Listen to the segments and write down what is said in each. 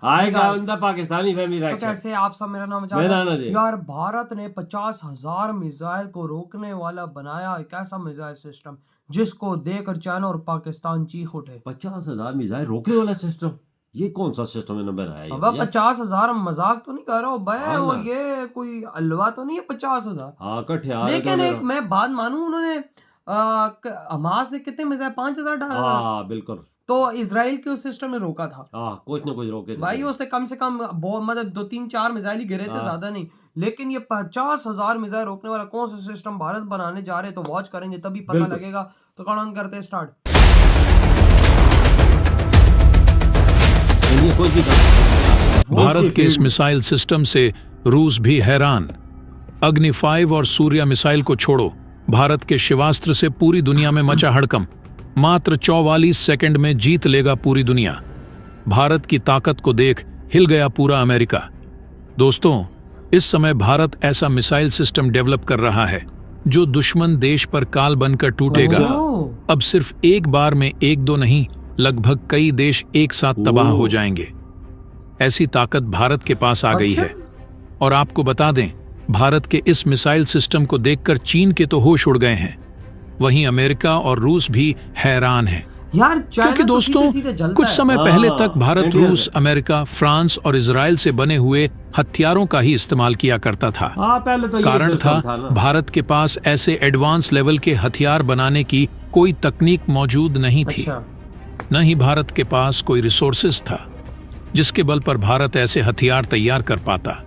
आएगा उनका पाकिस्तानी फैमिली तो रिएक्शन। कैसे आप सब, मेरा नाम मेरा है नाम है। यार, भारत ने 50,000 मिसाइल को रोकने वाला बनाया एक ऐसा मिसाइल सिस्टम जिसको देखकर चाइना और पाकिस्तान चीख उठे। 50,000 मिसाइल रोकने वाला सिस्टम, ये कौन सा सिस्टम इन्होंने बनाया है अब भैया? 50,000 मजाक तो नहीं कर रहा हूँ भाई, हाँ वो ना। ये कोई अलवा तो नहीं है 50,000। हाँ कट्ठे आ रहे लेकिन थे एक मेरा। मैं बात मानूं, उन्होंने हमास ने कितने मिसाइल 5,000 डाला, हाँ बिल्कुल। तो इसराइल के उस सिस्टम ने रोका था हाँ कुछ ना कुछ रोके थे भाई। उससे कम से कम मतलब 2-3-4 मिसाइल ही गिरे थे, हाँ। ज्यादा नहीं। लेकिन ये 50,000 मिसाइल रोकने वाला कौन सा सिस्टम भारत बनाने जा रहे हैं, तो वॉच करेंगे तभी पता बिल्कुल। लगेगा। तो कौन करते हैं स्टार्ट। ये कोई भी काम। भारत के इस मिसाइल सिस्टम से रूस भी हैरान। अग्नि 5 और सूर्या मिसाइल को छोड़ो, भारत के शिवास्त्र से पूरी दुनिया में मचा हड़कंप। मात्र 44 सेकंड में जीत लेगा पूरी दुनिया। भारत की ताकत को देख हिल गया पूरा अमेरिका। दोस्तों, इस समय भारत ऐसा मिसाइल सिस्टम डेवलप कर रहा है जो दुश्मन देश पर काल बनकर टूटेगा। अब सिर्फ एक बार में एक दो नहीं, लगभग कई देश एक साथ तबाह हो जाएंगे। ऐसी ताकत भारत के पास आ गई है। और आपको बता दें, भारत के इस मिसाइल सिस्टम को देखकर चीन के तो होश उड़ गए हैं, वहीं अमेरिका और रूस भी हैरान हैं। यार क्योंकि दोस्तों, कुछ समय पहले तक भारत रूस, अमेरिका, फ्रांस और इजराइल से बने हुए हथियारों का ही इस्तेमाल किया करता था। पहले तो ये कारण सिस्टम था ना। भारत के पास ऐसे एडवांस लेवल के हथियार बनाने की कोई तकनीक मौजूद नहीं थी। न ही भारत के पास कोई रिसोर्सेज था जिसके बल पर भारत ऐसे हथियार तैयार कर पाता।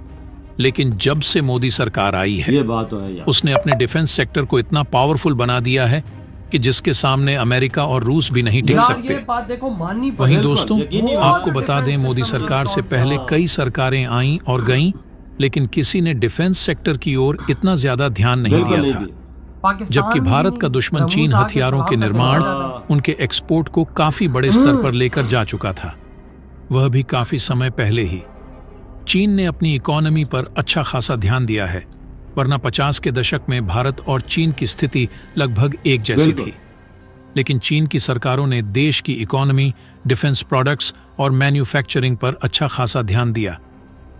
लेकिन जब से मोदी सरकार आई है, ये बात तो है यार। उसने अपने डिफेंस सेक्टर को इतना पावरफुल बना दिया है कि जिसके सामने अमेरिका और रूस भी नहीं टिक सकते। बात देखो, माननी वहीं बिल्कुल, दोस्तों, यकीनी आपको बात है। बता दें, मोदी सरकार से पहले कई सरकारें आईं और गईं, लेकिन किसी ने डिफेंस सेक्टर की ओर इतना ज्यादा ध्यान नहीं बिल्कुल दिया नहीं था। दी। जबकि भारत का दुश्मन चीन हथियारों के निर्माण, उनके एक्सपोर्ट को काफी बड़े स्तर पर लेकर जा चुका था, वह भी काफी समय पहले ही। चीन ने अपनी इकोनॉमी पर अच्छा खासा ध्यान दिया है, वरना 50 के दशक में भारत और चीन की स्थिति लगभग एक जैसी बिल्कुल। थी। लेकिन चीन की सरकारों ने देश की इकोनॉमी, डिफेंस प्रोडक्ट्स और मैन्युफैक्चरिंग पर अच्छा खासा ध्यान दिया,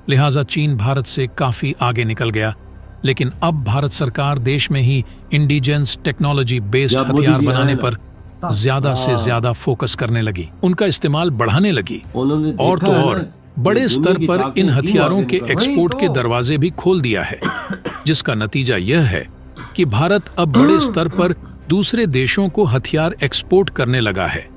लिहाजा चीन भारत से काफी आगे निकल गया। लेकिन अब भारत सरकार देश में ही इंडिजेंस टेक्नोलॉजी बेस्ड जब मोदी हथियार जी बनाने आए ना, पर ज्यादा से ज्यादा फोकस करने लगी, उनका इस्तेमाल बढ़ाने लगी। उन्होंने और देखा तो है और ना, बड़े दुनिया स्तर की पर ताकत इन क्यों हथियारों आगे के निकल रही है। एक्सपोर्ट के दरवाजे भी खोल दिया है, जिसका नतीजा यह है कि भारत अब बड़े स्तर पर दूसरे देशों को हथियार एक्सपोर्ट करने लगा है।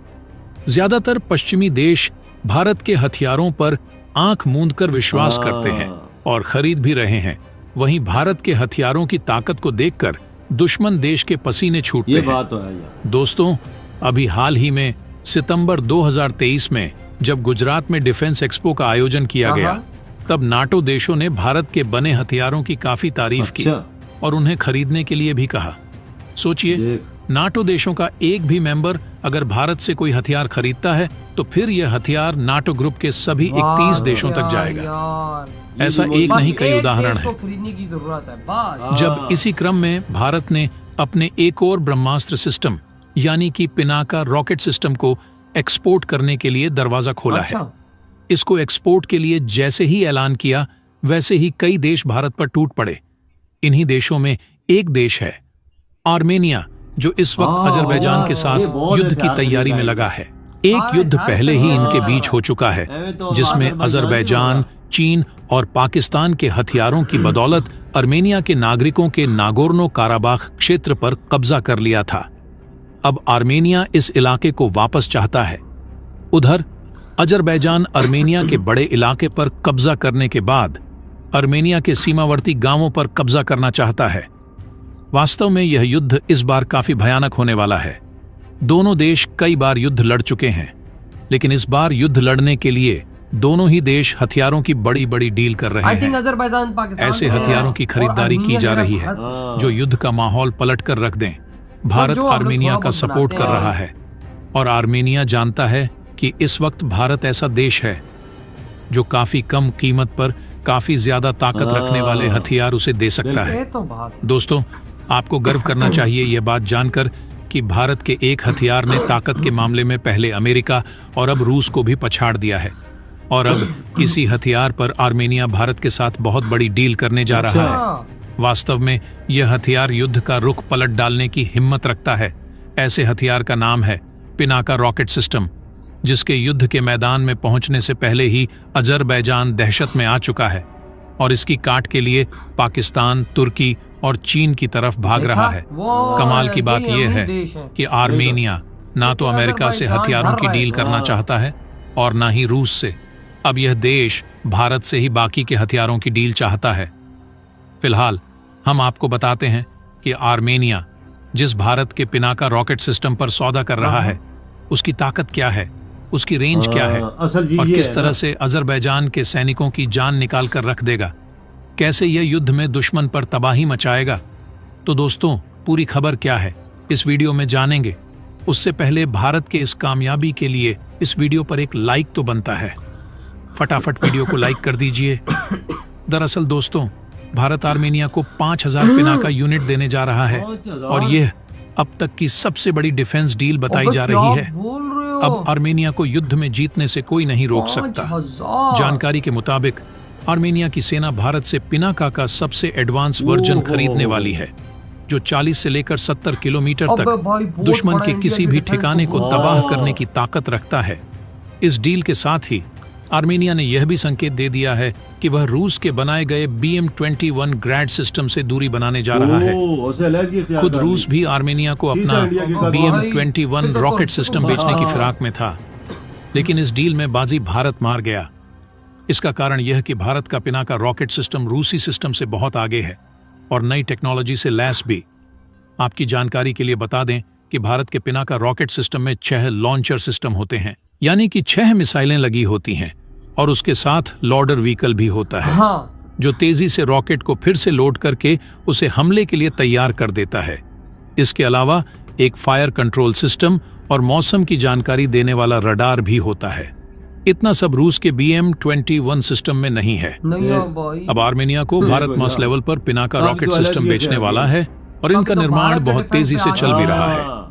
ज्यादातर पश्चिमी देश भारत के हथियारों पर आंख मूंदकर विश्वास करते हैं और खरीद भी रहे हैं। वहीं भारत के हथियारों की ताकत को देखकर दुश्मन देश के पसीने छूटते ये हैं। बात तो है यार। दोस्तों, अभी हाल ही में सितंबर 2023 में जब गुजरात में डिफेंस एक्सपो का आयोजन किया गया, तब नाटो देशों ने भारत के बने हथियारों की काफी तारीफ की और उन्हें खरीदने के लिए भी कहा। सोचिए, देख। नाटो देशों का एक भी मेंबर अगर भारत से कोई हथियार खरीदता है तो फिर यह हथियार नाटो ग्रुप के सभी 31 देशों तक जाएगा। ऐसा एक नहीं, कई उदाहरण हैं। खरीदने की जरूरत है बस। जब इसी क्रम में भारत ने अपने एक और ब्रह्मास्त्र सिस्टम यानी कि पिनाका रॉकेट सिस्टम को एक्सपोर्ट करने के लिए दरवाजा खोला है। इसको एक्सपोर्ट के लिए जैसे ही ऐलान किया, वैसे ही कई देश भारत पर टूट पड़े। इन्हीं देशों में एक देश है आर्मेनिया, जो इस वक्त अजरबैजान के साथ युद्ध की तैयारी में लगा है। एक युद्ध पहले ही इनके बीच हो चुका है, जिसमें अजरबैजान, चीन और पाकिस्तान के हथियारों की बदौलत आर्मेनिया के नागरिकों के नागोर्नो काराबाख क्षेत्र पर कब्जा कर लिया था। अब आर्मेनिया इस इलाके को वापस चाहता है। उधर अजरबैजान आर्मेनिया के बड़े इलाके पर कब्जा करने के बाद आर्मेनिया के सीमावर्ती गांवों पर कब्जा करना चाहता है। वास्तव में यह युद्ध इस बार काफी भयानक होने वाला है। दोनों देश कई बार युद्ध लड़ चुके हैं, लेकिन इस बार युद्ध लड़ने के लिए दोनों ही देश हथियारों की बड़ी बड़ी डील कर रहे हैं। ऐसे हथियारों की खरीदारी की जा रही है जो युद्ध का माहौल पलट कर रख दें। भारत आर्मेनिया का सपोर्ट कर रहा है और आर्मेनिया जानता है कि इस वक्त भारत ऐसा देश है जो काफी कम कीमत पर काफी ज्यादा ताकत रखने वाले हथियार उसे दे सकता है। दोस्तों, आपको गर्व करना चाहिए यह बात जानकर कि भारत के एक हथियार ने ताकत के मामले में पहले अमेरिका और अब रूस को भी पछाड़ दिया है। और अब इसी हथियार पर आर्मेनिया भारत के साथ बहुत बड़ी डील करने जा रहा है। हाँ, वास्तव में यह हथियार युद्ध का रुख पलट डालने की हिम्मत रखता है। ऐसे हथियार का नाम है पिनाका रॉकेट सिस्टम, जिसके युद्ध के मैदान में पहुंचने से पहले ही अजरबैजान दहशत में आ चुका है और इसकी काट के लिए पाकिस्तान, तुर्की और चीन की तरफ भाग रहा है। वो कमाल की बात यही यह है देश है। कि आर्मेनिया ना तो अमेरिका से हथियारों की डील करना चाहता है और ना ही रूस से। अब यह देश भारत से ही बाकी के हथियारों की डील चाहता है। फिलहाल हम आपको बताते हैं कि आर्मेनिया जिस भारत के पिनाका रॉकेट सिस्टम पर सौदा कर रहा है, उसकी ताकत क्या है, उसकी रेंज क्या है असल चीज और ये किस है तरह ना, से अजरबैजान के सैनिकों की जान निकाल कर रख देगा, कैसे यह युद्ध में दुश्मन पर तबाही मचाएगा। तो दोस्तों, पूरी खबर क्या है इस वीडियो में जानेंगे। उससे पहले भारत के इस कामयाबी के लिए इस वीडियो पर एक लाइक तो बनता है। फटाफट वीडियो को लाइक कर दीजिए। दरअसल दोस्तों, भारत आर्मेनिया को 5000 पिनाका यूनिट देने जा रहा है और यह अब तक की सबसे बड़ी डिफेंस डील बताई अबे जा क्या रही है। बोल रहे हो? अब आर्मेनिया को युद्ध में जीतने से कोई नहीं रोक सकता। 5000। जानकारी के मुताबिक आर्मेनिया की सेना भारत से पिनाका का सबसे एडवांस वर्जन खरीदने वाली है, जो 40 से लेकर 70 किलोमीटर अबे तक भाई, बहुत दुश्मन बड़ा के इंडिया किसी की भी डिफेंस ठिकाने को को तबाह वाह। करने की ताकत रखता है। इस डील के साथ ही आर्मेनिया ने यह भी संकेत दे दिया है कि वह रूस के बनाए गए BM-21 ग्रैड सिस्टम से दूरी बनाने जा रहा है। ओ, उसे अलग ही इख्तियार खुद कर रूस ली। भी आर्मेनिया को ठीक अपना है, इंडिया की कदर। BM-21 भाई, रॉकेट तो सिस्टम तो बेचने की हाँ। फिराक में था, लेकिन इस डील में बाजी भारत मार गया। इसका कारण यह कि भारत का पिनाका रॉकेट सिस्टम रूसी सिस्टम से बहुत आगे है और नई टेक्नोलॉजी से लैस भी। आपकी जानकारी के लिए बता दें कि भारत के पिनाका रॉकेट सिस्टम में 6 लॉन्चर सिस्टम होते हैं, यानी कि 6 मिसाइलें लगी होती हैं और उसके साथ लॉडर व्हीकल भी होता है, हाँ, जो तेजी से रॉकेट को फिर से लोड करके उसे हमले के लिए तैयार कर देता है। इसके अलावा एक फायर कंट्रोल सिस्टम और मौसम की जानकारी देने वाला रडार भी होता है। इतना सब रूस के BM-21 सिस्टम में नहीं है। नहीं है भाई। अब आर्मेनिया को भारत मास लेवल पर पिनाका तब रॉकेट तो अलग सिस्टम ही बेचने है। वाला है और इनका तो निर्माण भारत के बहुत डिफेंस तेजी पे से आ चल भी रहा है। हाँ।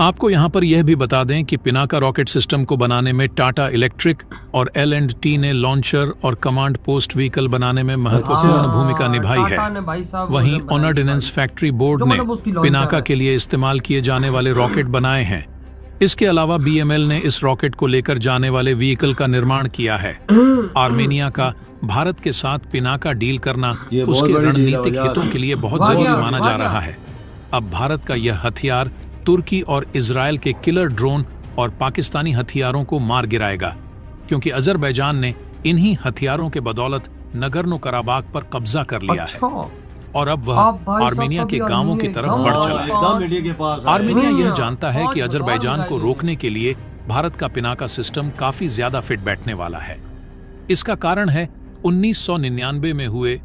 आपको यहाँ पर यह भी बता दें कि पिनाका रॉकेट सिस्टम को बनाने में टाटा इलेक्ट्रिक और L&T ने लॉन्चर और कमांड पोस्ट व्हीकल बनाने में महत्वपूर्ण हाँ, भूमिका निभाई टाटा है। ने भाई साहब वहीं वो बनाई ऑर्डिनेंस भाई। फैक्ट्री बोर्ड जो ने मतलब उसकी लॉन्चर पिनाका है। के लिए इस्तेमाल किए जाने वाले रॉकेट बनाए हैं। इसके अलावा BML ने इस रॉकेट को लेकर जाने वाले व्हीकल का निर्माण किया है। आर्मेनिया का भारत के साथ पिनाका डील करना ये बहुत उसके बड़ी डील है रणनीतिक यार। हितों के लिए बहुत वाह जरूरी यार, माना वाह जा रहा यार। है। अब भारत का यह हथियार तुर्की और इजराइल के किलर ड्रोन और पाकिस्तानी हथियारों को मार गिराएगा, क्योंकि अजरबैजान ने इन्हीं हथियारों के बदौलत नगर्नो कराबाख पर कब्जा कर लिया है अच्छा, और अब वह आप भाई आर्मेनिया साहब के कभी गांवों की आर्मेनिया तरफ एकदम बढ़ हाँ, चला है। एकदम इंडिया के पास आए। आर्मेनिया यह हाँ, जानता है कि बहुत अजरबैजान को मजाक रोकने के लिए भारत का पिनाका सिस्टम काफी ज्यादा फिट बैठने वाला है। इसका कारण है 1999 में हुए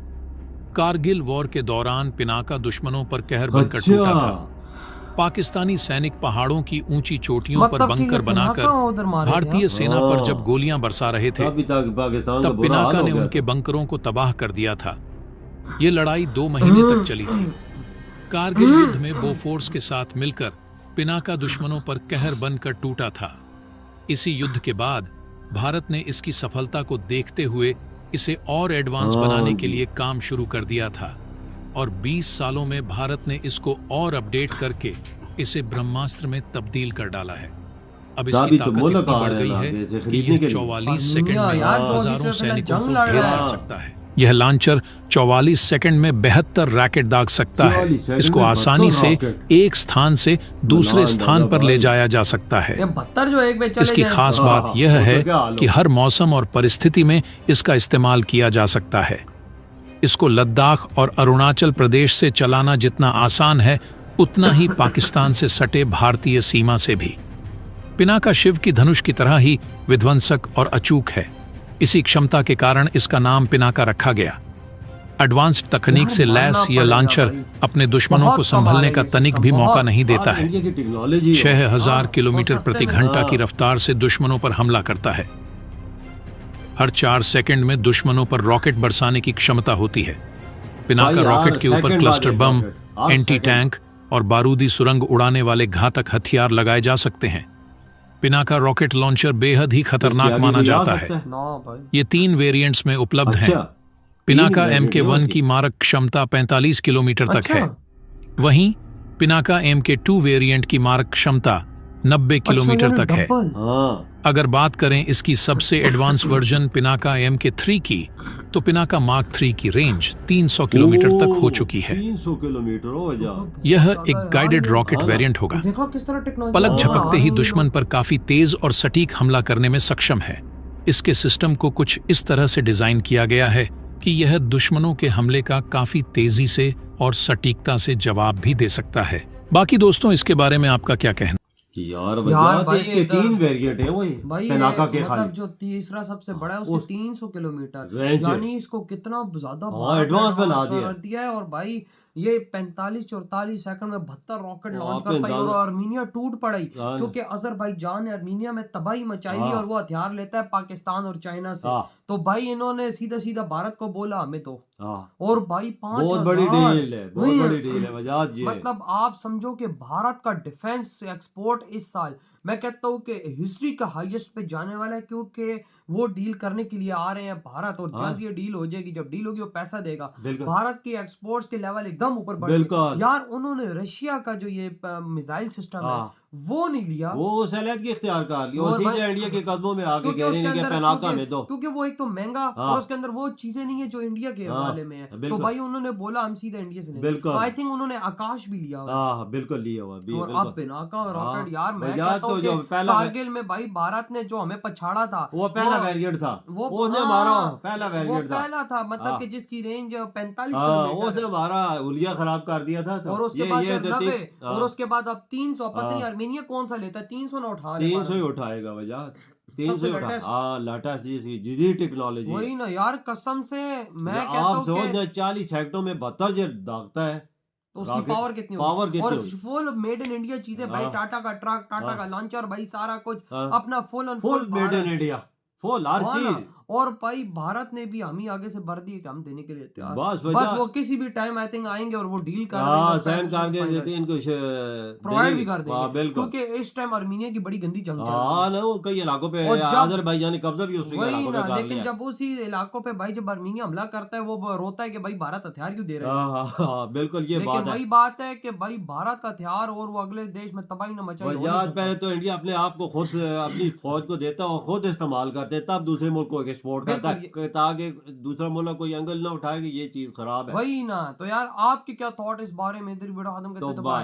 कारगिल वॉर के दौरान पिनाका दुश्मनों पर कहर बनकर टूटा था। पाकिस्तानी सैनिक पहाड़ों की ऊंची चोटियों पर मतलब कि बंकर ये बनाकर पिनाका उधर मारे थे, भारतीय हाँ? सेना पर हाँ। जब गोलियां बरसा रहे थे, तभी तक पाकिस्तान का तब बुरा हाल पिनाका हो ने गया उनके था। बंकरों को तबाह कर दिया था। ये लड़ाई 2 महीने तक चली थी। कारगिल युद्ध में बोफोर्स के साथ मिलकर पिनाका दुश्मनों पर कहर बनकर टूटा था। इसी युद्ध के बाद भारत ने इसकी सफलता को देखते हुए इसे और एडवांस हाँ बनाने के जी। लिए काम शुरू कर दिया था और 20 सालों में भारत ने इसको और अपडेट करके इसे ब्रह्मास्त्र में तब्दील कर डाला है। अब इसकी तभी तो ताकत मुल्क इतनी आ बढ़ रहे गई हैं है आगे से कि खरीदने यह के लिए। 44 सेकंड में यार, जो अभी हजारों से सैनिकों जंग को लड़ ढेर रहा कर है। सकता है। यह लॉन्चर 44 सेकंड में 72 रैकेट दाग सकता है। 44 सेकंड इसको में आसानी 72 से रॉकेट। एक स्थान से दूसरे मलान स्थान पर दादा ले भाई। जाया जा सकता है। ये 72 जो एक पे चले इसकी जाएं। खास हाँ, बात हाँ, यह वो तो है क्या हाल कि हर मौसम और परिस्थिति में इसका इस्तेमाल किया जा सकता है। इसको लद्दाख और अरुणाचल प्रदेश से चलाना जितना आसान है, उतना ही पाकिस्तान से सटे भारतीय सीमा से भी। पिनाका शिव की धनुष की तरह ही विध्वंसक और अचूक है। इसी क्षमता के कारण इसका नाम पिनाका रखा गया। एडवांस्ड तकनीक से मानना लैस यह पड़ेगा लॉन्चर भाई। अपने दुश्मनों बहुत को संभलने का कमाल है तनिक इसका, भी मौका बहुत। नहीं देता आज है। इंडिया की टेक्नोलॉजी 6000 किलोमीटर और सस्ते प्रति में। घंटा की हाँ। रफ्तार से दुश्मनों पर हमला करता है। हर 4 सेकंड में दुश्मनों पर रॉकेट बरसाने की क्षमता होती है। पिनाका भाई, रॉकेट हर के ऊपर सेकंड क्लस्टर बाद एक बम, रॉकेट, हर एंटी सेकंड। टैंक और बारूदी सुरंग उड़ाने वाले घातक हथियार लगाए जा सकते हैं। पिनाका रॉकेट लॉन्चर बेहद ही खतरनाक माना जाता है। ना भाई ये 3 वेरिएंट्स में उपलब्ध हैं। अच्छा पिनाका तीन MK1 variant की मारक क्षमता 45 किलोमीटर तक अच्छा है। वहीं पिनाका MK2 वेरिएंट की मारक क्षमता 90 किलोमीटर अच्छा, तक है। डबल। हाँ अगर बात करें इसकी सबसे एडवांस वर्जन पिनाका MK3 की, तो पिनाका मार्क 3 की रेंज 300 किलोमीटर तक हो चुकी है। 300 किलोमीटर हो जा। यह एक गाइडेड रॉकेट हाँ। वेरिएंट होगा। देखो किस तरह टेक्नोलॉजी पलक हाँ, झपकते ही दुश्मन पर काफी तेज और सटीक हमला करने में सक्षम है। इसके सिस्टम को कुछ इस तरह से डिजाइन किया गया है कि यह दुश्मनों के हमले का काफी तेजी से और सटीकता से जवाब भी दे सकता है। बाकी दोस्तों, इसके बारे में आपका क्या कहना? यार यार भाई भाई इसके इधर- 3 वेरिएंट है वो भाई पिनाका के मतलब खाली। जो तीसरा सबसे बड़ा है उसको 300 किलोमीटर, रेंज है। यानी इसको कितना ज्यादा हाँ, भारत एडवांस बना एडवांस दिया कर दिया है। और भाई ये 45-44 सेकंड में 72 रॉकेट लॉन्च आपने करता है और ज्यादा- आर्मीनिया टूट पड़ी हाँ। क्योंकि अजरबैजान ने आर्मीनिया में तबाही मचाई हाँ। है और वो हथियार लेता है पाकिस्तान और चाइना से। हाँ तो भाई इन्होंने सीधा सीधा भारत को बोला हमें दो, हाँ और भाई बहुत बड़ी 5000 डील है, बहुत नहीं, बड़ी डील है वजाद ये। मतलब आप समझो कि भारत का डिफेंस एक्सपोर्ट इस साल मैं कहता हूँ कि हिस्ट्री का हाईएस्ट पे जाने वाला है, क्योंकि वो डील करने के लिए आ रहे हैं भारत, और हाँ। जल्द ये डील हो जाएगी। जब डील होगी वो पैसा देगा, बिल्कुल भारत की एक्सपोर्ट्स के लेवल एकदम ऊपर बढ़ गए। बिल्कुल। यार उन्होंने रशिया का जो ये मिसाइल सिस्टम है हाँ वो नहीं लिया, वो सैलियत की इख्तियार कर ली और और भाई- सीधे इंडिया के कदमों में आके क्योंकि कह रहे उसके हैं कि अंदर पिनाका में दो। क्योंकि वो एक तो महंगा हाँ। और उसके अंदर वो चीजें नहीं है जो इंडिया के हाँ, हवाले में है। तो बिल्कुल। भाई उन्होंने बोला हम सीधा इंडिया से लेंगे। बिल्कुल। तो आई थिंक उन्होंने आकाश भी लिया हुआ है। हाँ बिल्कुल लिया हुआ भी और अब बिल्कुल। पिनाका और हाँ, रॉकेट, यार मैं वजाद कहता हूँ तो जो कि पहला कारगिल में भाई भारत ने जो हमें पछाड़ा था वो पहला वेरिएंट था, वो उसने हाँ, हमारा पहला वो वेरिएंट था। पहला था, मतलब हाँ। कि जिसकी रेंज 45 हाँ किलोमीटर उसने है। हमारा उलिया खराब कर दिया था। तो और उसके बाद ये फिर तो 90 हाँ, और उसके बाद अब 300, पता नहीं हाँ। आर्मेनिया कौन सा लेता है, 300 ना उठा ले 300 ही भारत। उठाएगा वजाद, 300 सबसे ही उठा। latest। हाँ लेटेस्ट जी टेक्नोलॉजी है। वही ना यार, कसम से मैं कहता आप हूँ सोच कि ना 40 सेक्टरों में 72 जो दागता है तो उसकी रॉकेट, पावर कितनी पावर होगी। कितनी और होगी? फुल मेड इन इंडिया चीजें भाई, हाँ। टाटा का ट्रक, टाटा हाँ। का लॉन्चर, भाई सारा कुछ हाँ। अपना full and full made in India, full हर हाँ ना। चीज। और भाई भारत ने भी हम ही आगे से भर दी कि हम देने के लिए तैयार। बस बस वजह वो किसी भी टाइम आई थिंक आएंगे और वो डील कर हाँ देंगे, साइन करके देते हैं इनको प्रोवाइड भी कर हाँ देंगे, बिल्कुल। क्योंकि इस टाइम आर्मीनिया की बड़ी गंदी जंग चल रही हाँ है। ना वो कई इलाकों पे और जब- अजरबैजान ने कब्जा भी उसके वही इलाकों पे ना, कर लेकिन लिया। जब उसी इलाकों पे भाई जब आर्मीनिया हमला करता है वो रोता है कि भाई भारत हथियार क्यों दे रहा है। हाँ हाँ हाँ बिल्कुल ये लेकिन बात है। वही बात है कि भाई भारत का हथियार और वो अगले देश में तबाही न मचाई, हो नहीं वजाद सकता। पहले तो इंडिया अपने आप को खुद अपनी फौज को देता और खुद इस्तेमाल करते तब दूसरे मुल्क को एक्सपोर्ट करता बिल्कुल, है ताकि दूसरा मुल्क कोई एंगल ना उठाए कि ये चीज खराब है। वही ना। तो यार आपके क्या थॉट इस बारे में, इधर वीडियो खत्म करते तो हैं, तो बाय।